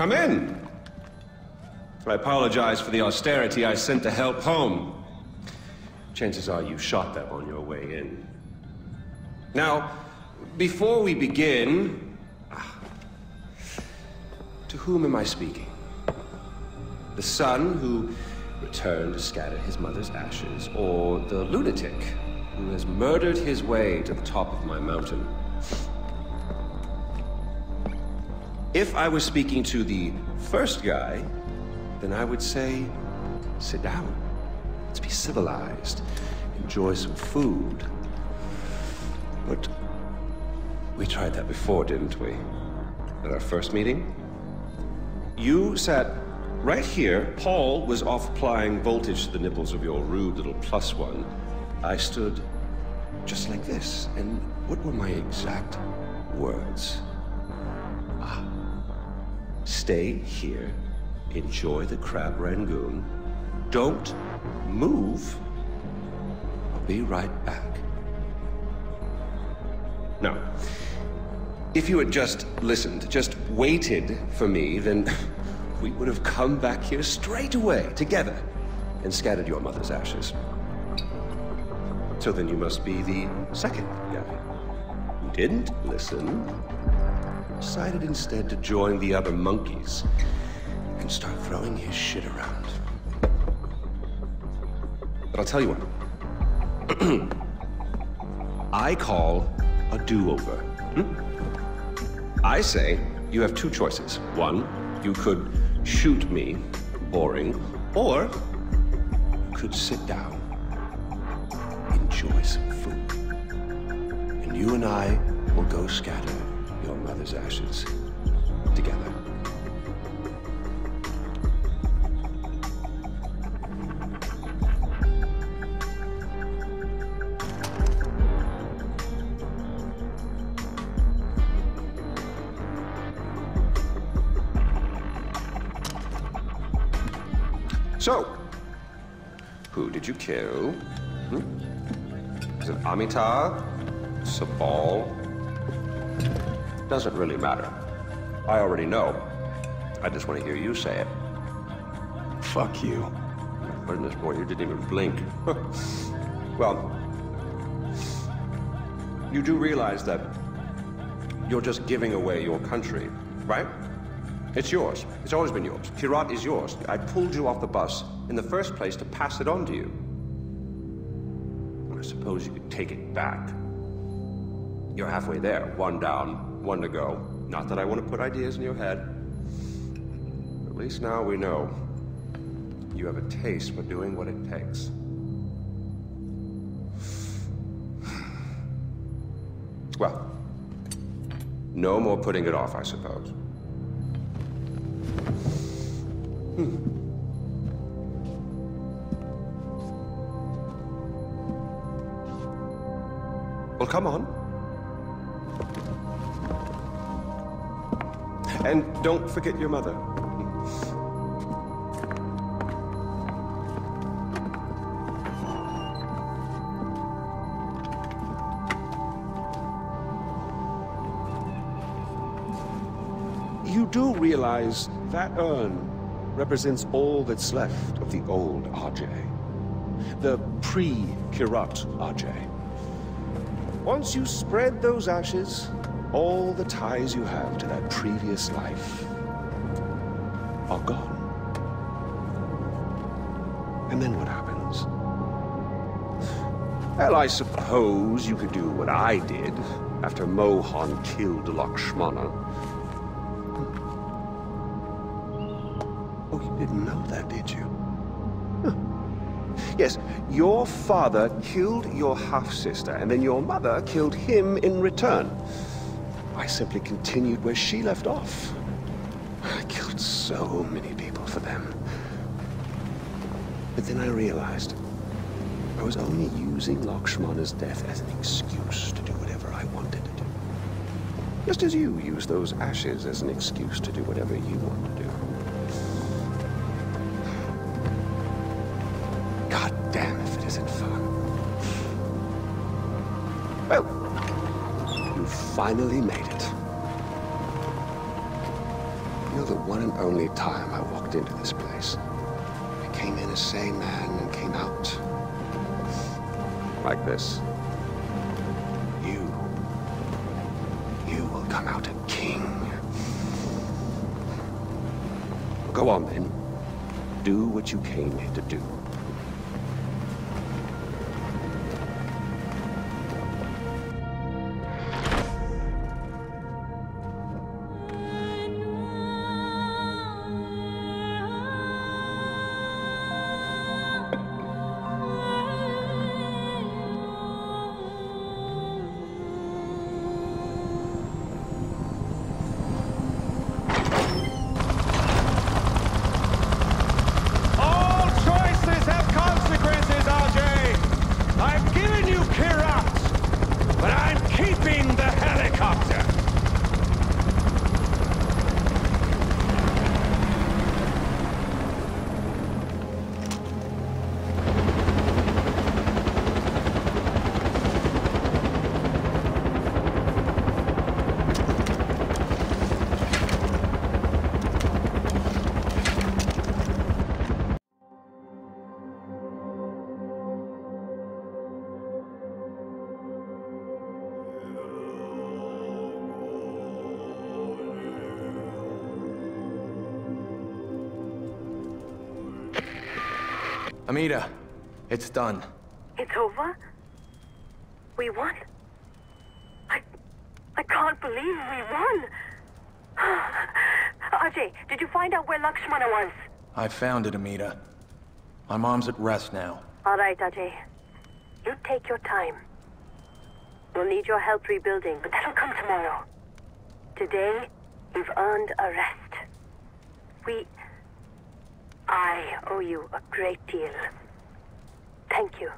Come in. I apologize for the austerity I sent to help home. Chances are you shot them on your way in. Now, before we begin, to whom am I speaking? The son who returned to scatter his mother's ashes, or the lunatic who has murdered his way to the top of my mountain? If I was speaking to the first guy, then I would say, sit down. Let's be civilized. Enjoy some food. But we tried that before, didn't we? At our first meeting? You sat right here. Paul was off applying voltage to the nipples of your rude little +1. I stood just like this. And what were my exact words? Stay here, enjoy the crab rangoon, don't move, I'll be right back. Now, if you had just listened, just waited for me, then we would have come back here straight away, together, and scattered your mother's ashes. So then you must be the second guy who didn't listen, decided instead to join the other monkeys and start throwing his shit around. But I'll tell you what. I call a do-over. I say you have two choices. One, you could shoot me, boring, or you could sit down, enjoy some food, and you and I will go scatter your mother's ashes together. So, who did you kill? Is it Amitabh? Sabal? Doesn't really matter. I already know. I just want to hear you say it. Fuck you. My goodness, boy, you didn't even blink. Well, you do realize that you're just giving away your country, right? It's yours. It's always been yours. Kirat is yours. I pulled you off the bus in the first place to pass it on to you. I suppose you could take it back. You're halfway there. One down, one to go. Not that I want to put ideas in your head. At least now we know you have a taste for doing what it takes. Well, no more putting it off, I suppose. Well, come on. And don't forget your mother. You do realize that urn represents all that's left of the old RJ. The pre-Kirat RJ. Once you spread those ashes, all the ties you have to that previous life are gone. And then what happens? Well, I suppose you could do what I did after Mohan killed Lakshmana. Oh, you didn't know that, did you? Huh. Yes, your father killed your half-sister, and then your mother killed him in return. I simply continued where she left off. I killed so many people for them. But then I realized I was only using Lakshmana's death as an excuse to do whatever I wanted to do. Just as you use those ashes as an excuse to do whatever you want to do. God damn if it isn't fun. Well, you finally made it. feel the one and only time I walked into this place. I came in a sane man and came out like this. You will come out a king. Go on, then. Do what you came here to do. Amita, it's done. It's over? We won? I can't believe we won! Ajay, did you find out where Lakshmana was? I found it, Amita. My mom's at rest now. All right, Ajay. You take your time. We'll need your help rebuilding, but that'll come tomorrow. Today, you've earned a rest. I owe you a great deal. Thank you.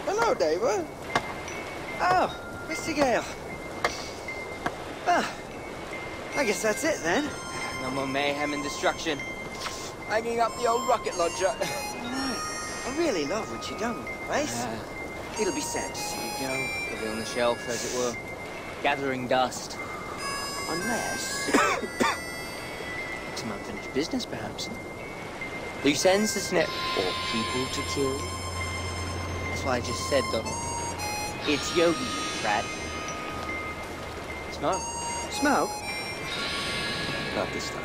Hello, David. Oh, Mr. Gale. I guess that's it then. No more mayhem and destruction. Hanging up the old rocket launcher. Right. I really love what you've done with the place. It'll be sad to see you go. It'll be on the shelf, as it were. Gathering dust. Unless... Some unfinished business, perhaps. Loose ends to snip, or people to kill. That's what I just said, Donald. It's Yogi, you trat. Smoke? Smoke? Not this time.